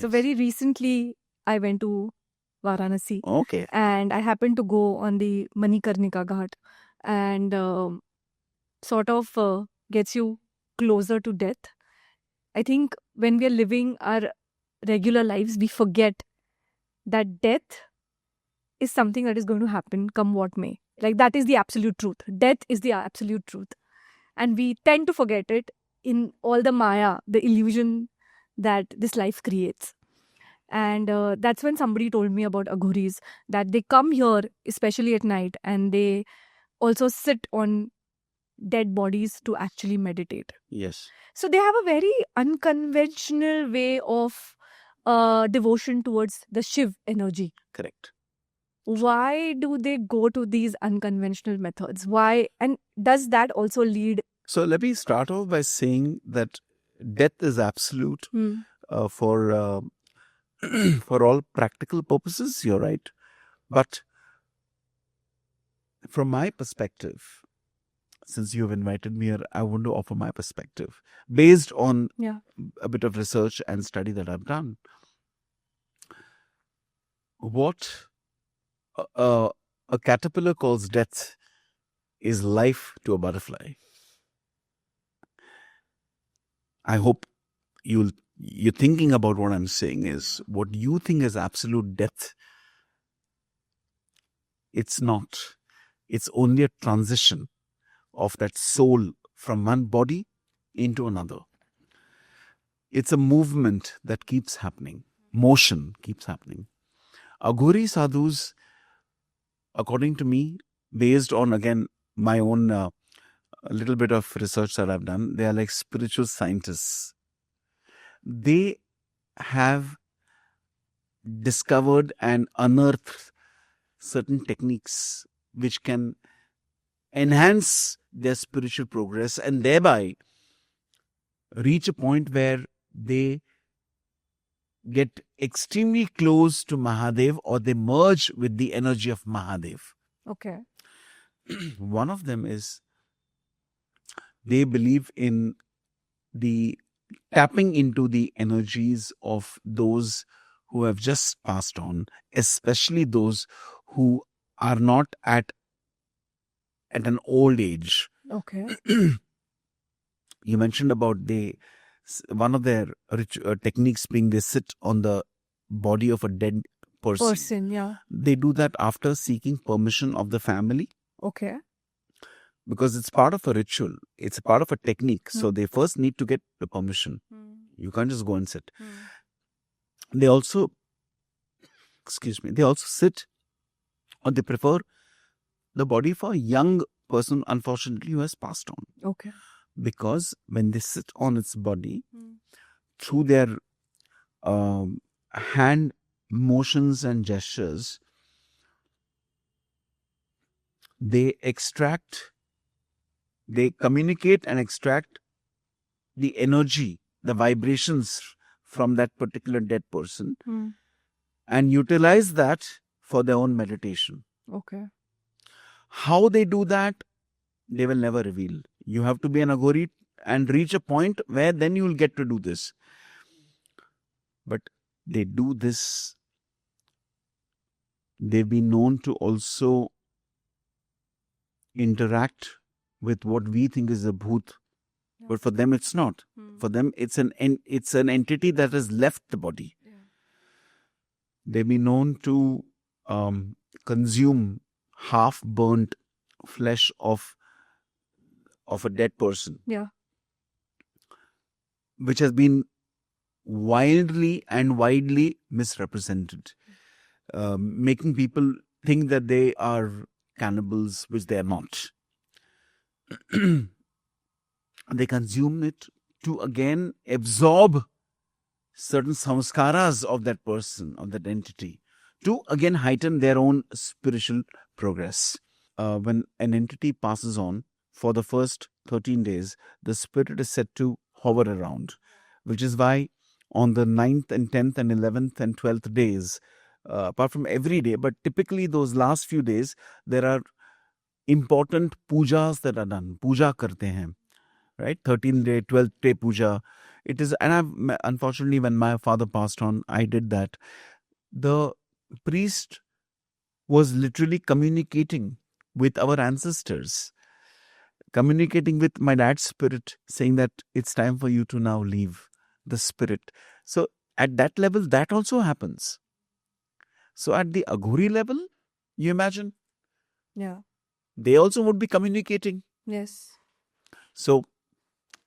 So very recently, I went to Varanasi. Okay. And I happened to go on the Manikarnika Ghat, and sort of gets you closer to death. I think when we are living our regular lives, we forget that death is something that is going to happen come what may. Like, that is the absolute truth. Death is the absolute truth. And we tend to forget it in all the maya, the illusion that this life creates. And that's when somebody told me about Aghoris, that they come here, especially at night, and they also sit on dead bodies to actually meditate. Yes. So they have a very unconventional way of devotion towards the Shiv energy. Correct. Why do they go to these unconventional methods? Why? And does that also lead? So let me start off by saying that death is absolute for for all practical purposes. You're right, but from my perspective, since you have invited me here, I want to offer my perspective based on a bit of research and study that I've done. What a caterpillar calls death is life to a butterfly. I hope you're thinking about what I'm saying is what you think is absolute death. It's not. It's only a transition of that soul from one body into another. It's a movement that keeps happening. Motion keeps happening. Aghori sadhus, according to me, based on, again, my own a little bit of research that I've done, they are like spiritual scientists. They have discovered and unearthed certain techniques which can enhance their spiritual progress and thereby reach a point where they get extremely close to Mahadev, or they merge with the energy of Mahadev. Okay. One of them is they believe in the tapping into the energies of those who have just passed on, especially those who are not at an old age. Okay. You mentioned about one of their techniques being they sit on the body of a dead person. Yeah. They do that after seeking permission of the family. Okay. Because it's part of a ritual. It's a part of a technique. So they first need to get the permission. You can't just go and sit. They also, they also sit, or they prefer the body of a young person, unfortunately, who has passed on. Okay. Because when they sit on its body, through their hand motions and gestures, they communicate and extract the energy, the vibrations from that particular dead person and utilize that for their own meditation. Okay. How they do that, they will never reveal. You have to be an Aghori and reach a point where then you will get to do this. But they do this. They've been known to also interact with what we think is a bhoot, but for them it's not. For them it's an entity that has left the body. They've been known to consume half-burnt flesh of a dead person. Yeah. Which has been widely misrepresented, making people think that they are cannibals, which they are not. They consume it to again absorb certain samskaras of that person, of that entity, to again heighten their own spiritual progress. When an entity passes on, for the first 13 days, the spirit is said to hover around, which is why on the 9th and 10th and 11th and 12th days, apart from every day, but typically those last few days, there are important pujas that are done. Puja karte hain, right? 13th day, 12th day puja. It is, and unfortunately, when my father passed on, I did that. The priest was literally communicating with our ancestors, communicating with my dad's spirit, saying that it's time for you to now leave the spirit. So at that level, that also happens. So at the Aghori level, you imagine, Yeah. they also would be communicating. Yes. So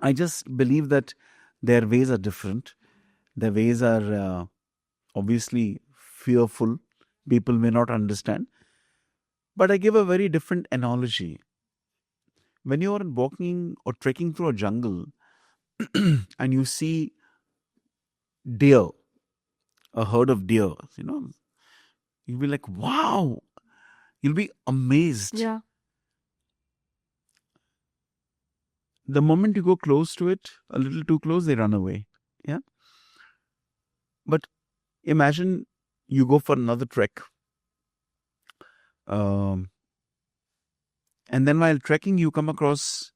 I just believe that their ways are different. Their ways are obviously fearful. People may not understand. But I give a very different analogy. When you are walking or trekking through a jungle and you see deer, a herd of deer, you'll be like, wow, you'll be amazed. Yeah. The moment you go close to it, a little too close, they run away. Yeah. But imagine you go for another trek. And then while trekking, you come across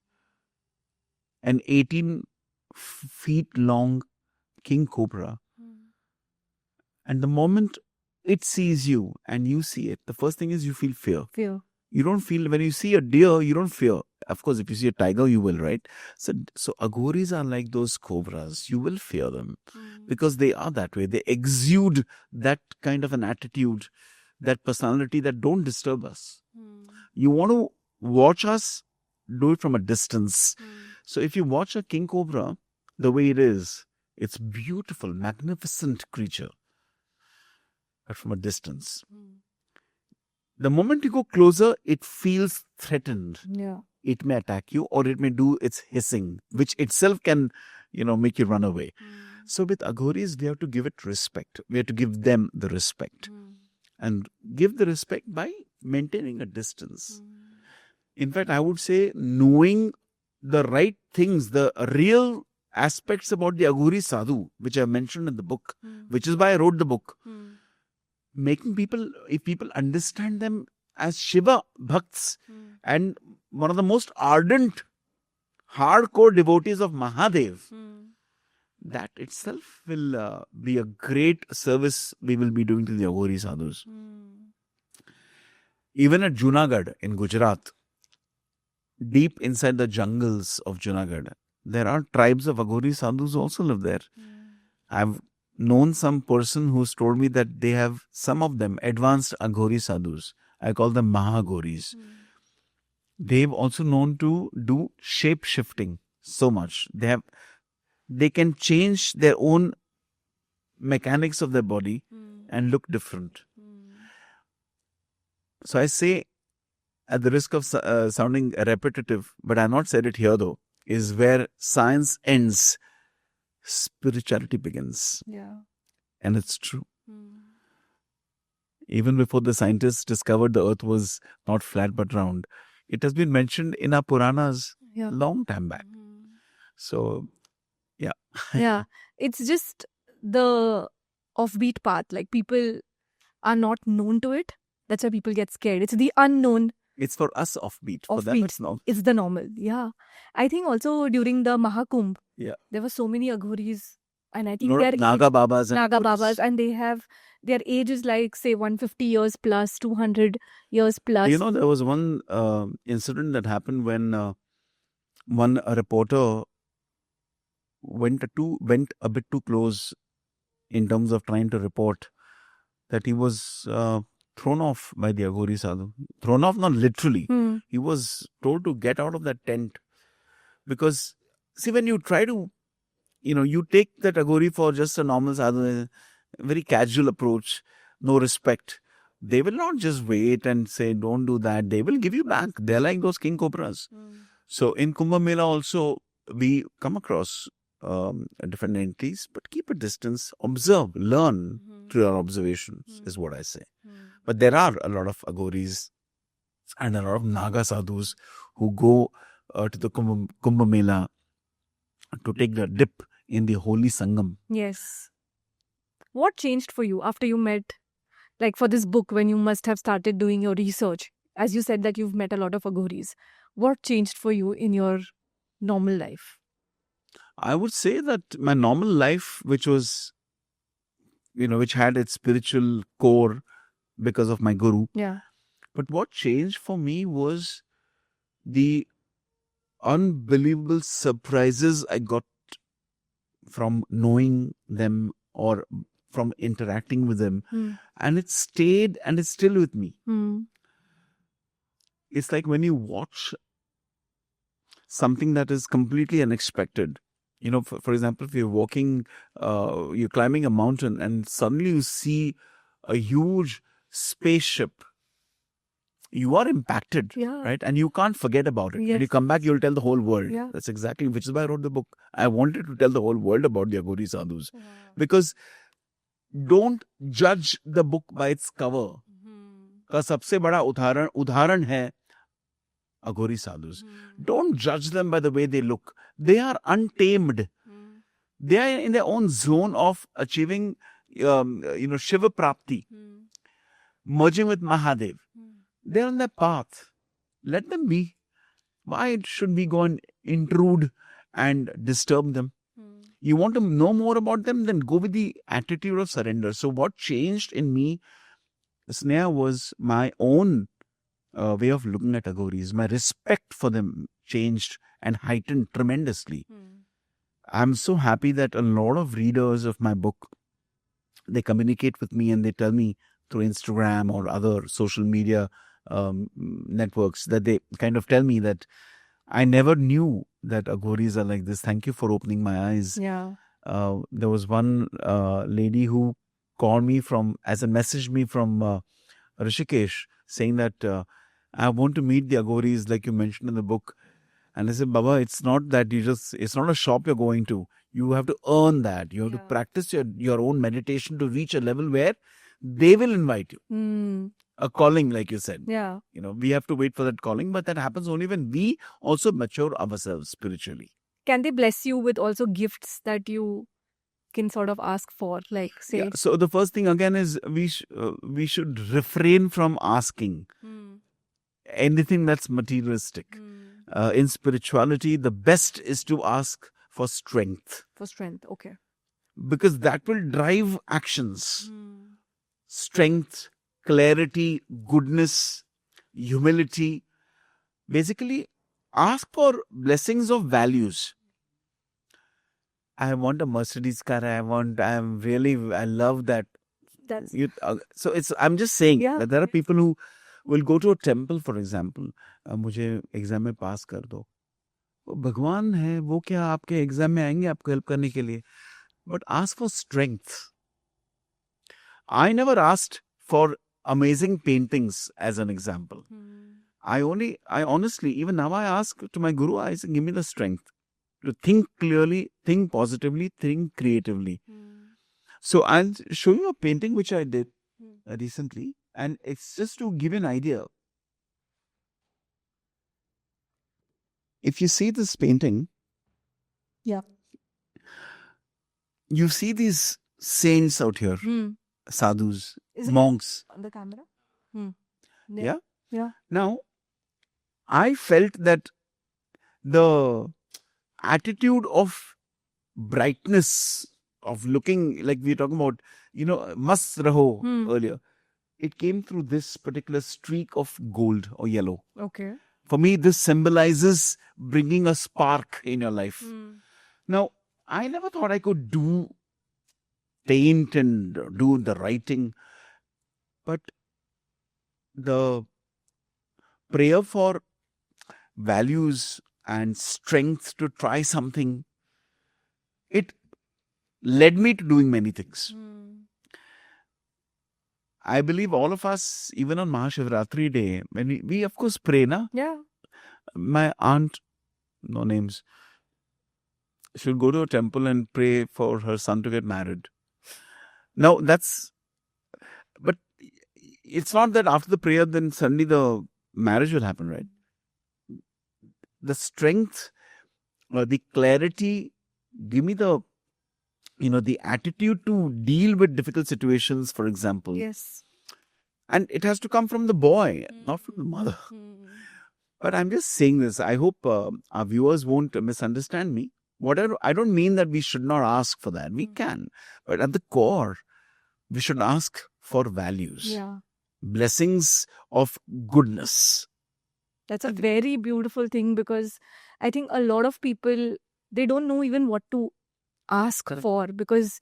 an 18 feet long king cobra. And the moment it sees you and you see it, the first thing is you feel fear. Fear. You don't feel, when you see a deer, you don't fear. Of course, if you see a tiger, you will, right? So Aghoris are like those cobras. You will fear them because they are that way. They exude that kind of an attitude, that personality that don't disturb us. You want to watch us, do it from a distance. So if you watch a king cobra the way it is, it's beautiful, magnificent creature, but from a distance. The moment you go closer, it feels threatened. Yeah. It may attack you, or it may do its hissing, which itself can, make you run away. So with Aghoris, we have to give it respect. We have to give them the respect. And give the respect by maintaining a distance. In fact, I would say knowing the right things, the real aspects about the Aghori Sadhu, which I mentioned in the book, which is why I wrote the book. Making people, if people understand them as Shiva Bhakts and one of the most ardent, hardcore devotees of Mahadev, that itself will be a great service we will be doing to the Aghori Sadhus. Even at Junagadh in Gujarat, deep inside the jungles of Junagadh, there are tribes of Aghori Sadhus who also live there. I've known some person who's told me that they have, some of them, advanced Aghori Sadhus. I call them Mahaghoris. They've also known to do shape shifting so much. They can change their own mechanics of their body and look different. So I say, at the risk of sounding repetitive, but I've not said it here though, is where science ends, spirituality begins. Yeah. And it's true. Even before the scientists discovered the earth was not flat but round, it has been mentioned in our Puranas a long time back. So, yeah. Yeah. It's just the offbeat path. Like people are not known to it. That's why people get scared. It's the unknown. It's for us offbeat. For them, it's normal. It's the normal. Yeah. I think also during the Mahakumbh, Yeah. there were so many Aghoris. And I think No, they're Naga Babas. And they have, their age is like, say, 150 years plus, 200 years plus. There was one incident that happened when one reporter went a bit too close in terms of trying to report that he was thrown off by the Aghori Sadhu. Thrown off, not literally. He was told to get out of that tent. Because, see, when you try to, you take that Aghori for just a normal sadhu, a very casual approach, no respect. They will not just wait and say, don't do that. They will give you back. They're like those king cobras. So in Kumbh Mela also, we come across different entities, but keep a distance, observe, learn through your observations is what I say. But there are a lot of Aghoris and a lot of Naga sadhus who go to the Kumbh Mela to take the dip in the holy Sangam. Yes. What changed for you after you met, like for this book, when you must have started doing your research? As you said that you've met a lot of Aghoris. What changed for you in your normal life? I would say that my normal life, which was, which had its spiritual core because of my guru. Yeah. But what changed for me was the unbelievable surprises I got from knowing them or from interacting with them. And it stayed and it's still with me. It's like when you watch something that is completely unexpected. For example, if you're walking, you're climbing a mountain and suddenly you see a huge spaceship, you are impacted, right? And you can't forget about it. Yes. And you come back, you'll tell the whole world. Yeah. That's exactly, which is why I wrote the book. I wanted to tell the whole world about the Aghori sadhus. Because don't judge the book by its cover. का सबसे बड़ा उदाहरण है Aghori sadhus. Don't judge them by the way they look. They are untamed. They are in their own zone of achieving, Shiva Prapti, merging with Mahadev. They're on their path. Let them be. Why should we go and intrude and disturb them? You want to know more about them? Then go with the attitude of surrender. So what changed in me, Sneha, was my own way of looking at Aghoris. My respect for them changed and heightened tremendously. I'm so happy that a lot of readers of my book, they communicate with me and they tell me through Instagram or other social media networks that they kind of tell me that I never knew that Aghoris are like this. Thank you for opening my eyes. Yeah. There was one lady who called me messaged me from Rishikesh saying that I want to meet the Aghoris like you mentioned in the book. And I said, Baba, it's not that it's not a shop you're going to. You have to earn that. You have to practice your own meditation to reach a level where they will invite you. A calling, like you said. Yeah. We have to wait for that calling, but that happens only when we also mature ourselves spiritually. Can they bless you with also gifts that you can sort of ask for, like say? Yeah. So the first thing again is we should refrain from asking anything that's materialistic. In spirituality, the best is to ask for strength. For strength, okay. Because that will drive actions. Strength, clarity, goodness, humility. Basically, ask for blessings of values. I want a Mercedes car. I love that. That's I'm just saying that there are yes. people who will go to a temple, for example. मुझे exam में पास कर दो. वो भगवान है, वो क्या आपके एग्जाम में आएंगे आपको हेल्प करने के लिए? But ask for strength. I never asked for amazing paintings as an example. I honestly, even now I ask to my guru, I say, give me the strength to think clearly, think positively, think creatively. So I'll show you a painting which I did recently, and it's just to give you an idea. If you see this painting, you see these saints out here, sadhus, monks. On the camera? Yeah? Yeah. Now, I felt that the attitude of brightness, of looking, like we were talking about, mast raho earlier, it came through this particular streak of gold or yellow. Okay. For me, this symbolizes bringing a spark in your life. Now, I never thought I could paint and do the writing, but the prayer for values and strength to try something, it led me to doing many things. I believe all of us, even on Mahashivratri day, when we of course pray, na? Yeah. My aunt, no names, she'll go to a temple and pray for her son to get married. Now but it's not that after the prayer, then suddenly the marriage will happen, right? The strength, the clarity, give me the attitude to deal with difficult situations, for example. Yes. And it has to come from the boy, not from the mother. But I'm just saying this. I hope our viewers won't misunderstand me. whatever, I don't mean that we should not ask for that. We can. But at the core, we should ask for values. Yeah. Blessings of goodness. That's a very beautiful thing, because I think a lot of people, they don't know even what to ask Correct. for, because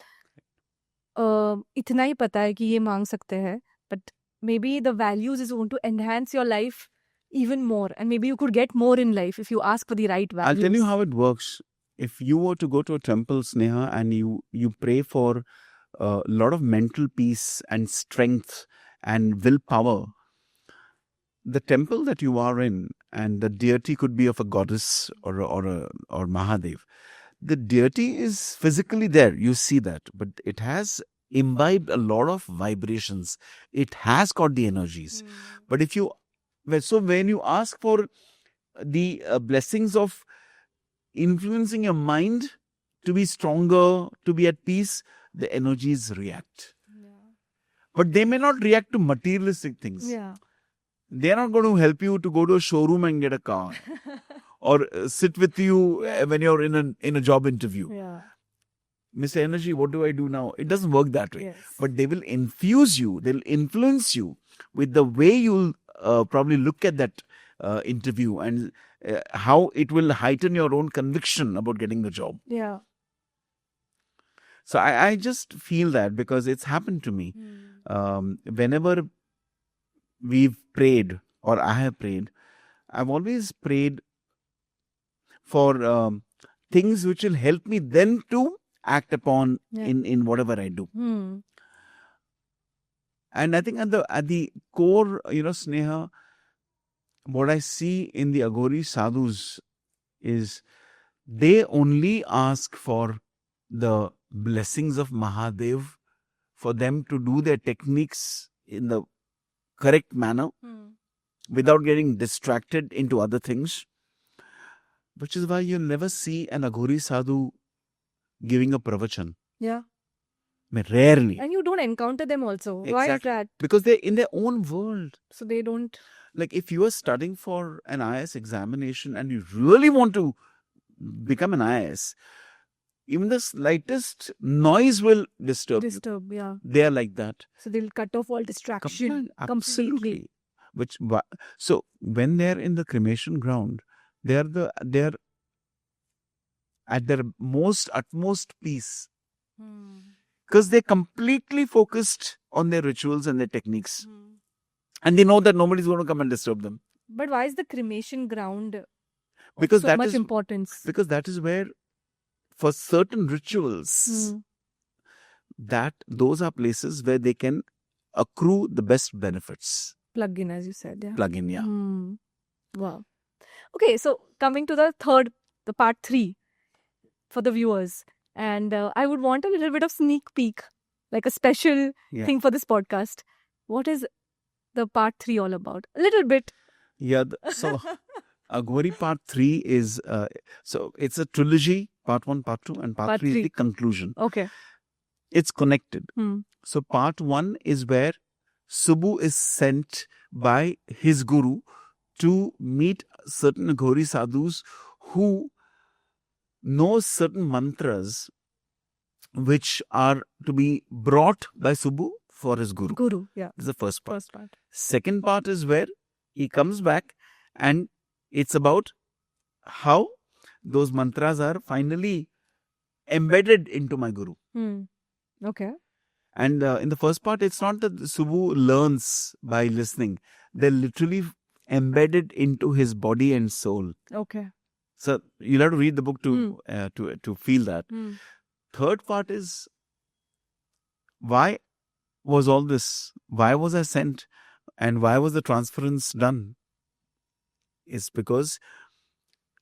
इतना ही पता है कि ये मांग सकते हैं, but maybe the values is going to enhance your life even more, and maybe you could get more in life if you ask for the right values. I'll tell you how it works. If you were to go to a temple, Sneha, and you pray for a lot of mental peace and strength and willpower, the temple that you are in, and the deity could be of a goddess or Mahadev. The deity is physically there. You see that, but it has imbibed a lot of vibrations. It has got the energies. But when you ask for the blessings of influencing your mind to be stronger, to be at peace, the energies react. But they may not react to materialistic things. Yeah. They're not going to help you to go to a showroom and get a car or sit with you when you're in a job interview. Yeah. Mr. Energy, what do I do now? It doesn't work that way. Yes. But they will infuse you, they'll influence you with the way you'll probably look at that interview, and how it will heighten your own conviction about getting the job. Yeah. So I just feel that, because it's happened to me. Whenever we've prayed, or I have prayed, I've always prayed for things which will help me then to act upon in whatever I do. And I think at the core, Sneha, what I see in the Aghori sadhus is they only ask for the blessings of Mahadev for them to do their techniques in the correct manner without getting distracted into other things. Which is why you'll never see an Aghori sadhu giving a pravachan. Yeah. Rarely. And you don't encounter them also. Exactly. Why is that? Because they're in their own world. So they don't... Like if you are studying for an IAS examination and you really want to become an IAS, even the slightest noise will disturb you. Yeah. They are like that. So they'll cut off all distraction Absolutely. So when they're in the cremation ground, they're at their utmost peace. Because they're completely focused on their rituals and their techniques. And they know that nobody's going to come and disturb them. But why is the cremation ground because so much importance? Because that is where, for certain rituals, those are places where they can accrue the best benefits. Plug in, as you said. Yeah. Plug in, yeah. Wow. Okay, so coming to the part 3 for the viewers. And I would want a little bit of sneak peek, like a special thing for this podcast. What is the part 3 all about? A little bit. Yeah, so Aghori part 3 is, so it's a trilogy, part 1, part 2, and part 3 is the conclusion. Okay. It's connected. So part 1 is where Subbu is sent by his guru to meet certain Aghori sadhus who know certain mantras which are to be brought by Subbu for his guru. Yeah. This is the first part. Second part is where he comes back, and it's about how those mantras are finally embedded into my guru. Okay. And in the first part, it's not that Subbu learns by listening. They're literally embedded into his body and soul. Okay. So you'll have to read the book to feel that. Third part is, why was all this? Why was I sent? And why was the transference done? It's because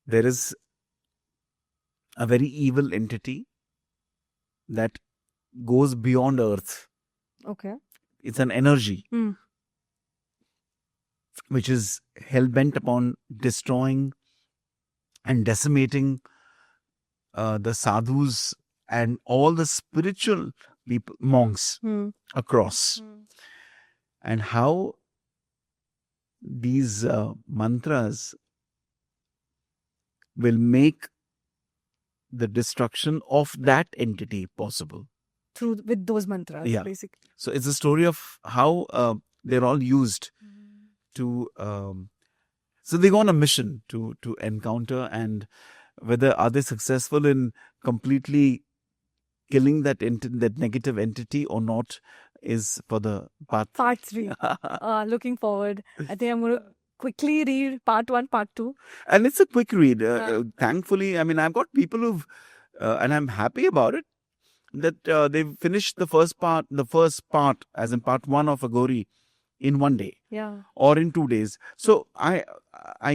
there is a very evil entity that goes beyond earth. Okay. It's an energy which is hell-bent upon destroying and decimating the sadhus and all the spiritual people, monks across. And how these mantras will make the destruction of that entity possible. with those mantras, Yeah. basically. So it's a story of how they're all used to. So they go on a mission to encounter, and whether are they successful in completely killing that that negative entity or not is for the part. Part 3. Looking forward. I think I'm going to quickly read part 1, part 2. And it's a quick read. Thankfully, I mean, I've got people who've, and I'm happy about it, that they've finished the first part, as in part 1 of Aghori, in 1 day. Yeah. Or in 2 days. So I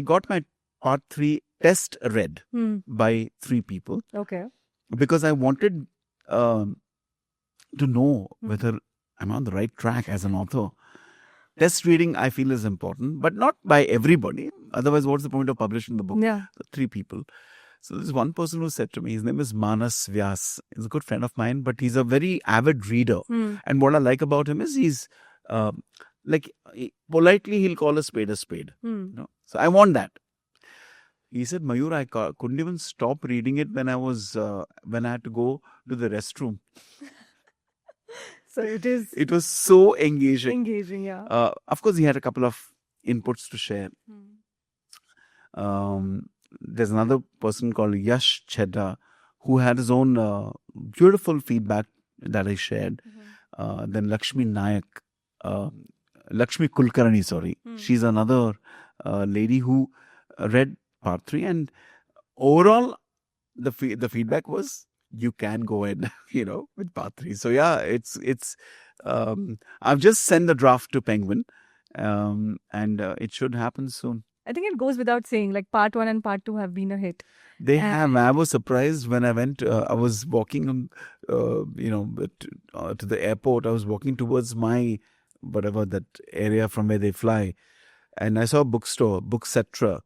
got my part 3 test read by 3 people. Okay. Because I wanted to know whether I'm on the right track as an author. Test reading, I feel, is important, but not by everybody. Otherwise, what's the point of publishing the book? Yeah. 3 people. So there's one person who said to me, his name is Manas Vyas. He's a good friend of mine, but he's a very avid reader. And what I like about him is he's politely he'll call a spade a spade. You know? So I want that. He said, Mayur, I couldn't even stop reading it when I had to go to the restroom. So it was so engaging. Engaging, yeah. Of course, he had a couple of inputs to share. There's another person called Yash Chedda who had his own beautiful feedback that I shared. Then Lakshmi Nayak, Lakshmi Kulkarni, sorry. She's another lady who read part 3, and overall the feedback was you can go ahead, with part 3. So yeah, it's I've just sent the draft to Penguin, and it should happen soon. I think it goes without saying, like part 1 and part 2 have been a hit. They have. I was surprised when I went. I was walking, to the airport. I was walking towards my whatever that area from where they fly, and I saw a bookstore, Booksetra.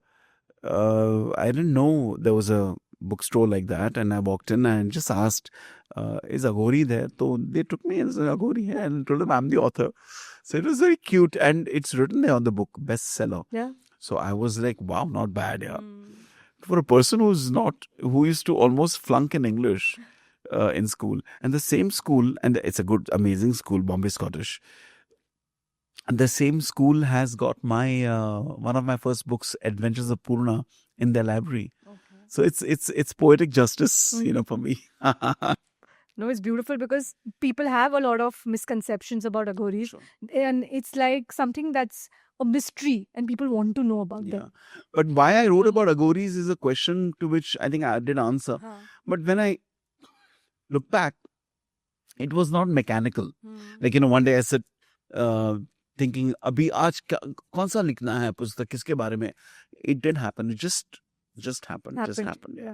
I didn't know there was a bookstore like that, and I walked in and just asked, "Is Aghori there?" So they took me as Aghori here and told them I'm the author. So it was very cute, and it's written there on the book, bestseller. Yeah. So I was like, wow, not bad, yeah. For a person who used to almost flunk in English in school, and the same school, and it's a good, amazing school, Bombay Scottish. And the same school has got my one of my first books, Adventures of Purna, in their library. Okay. So it's poetic justice, for me. No, it's beautiful because people have a lot of misconceptions about Aghoris. Sure. And it's like something that's a mystery and people want to know about them. But why I wrote about Aghoris is a question to which I think I did answer. But when I look back, it was not mechanical. Like, one day I said, thinking, abhi aaj kaun sa likhna hai pustak, kiske baare mein? It didn't happen. It just happened. Just happened. Yeah.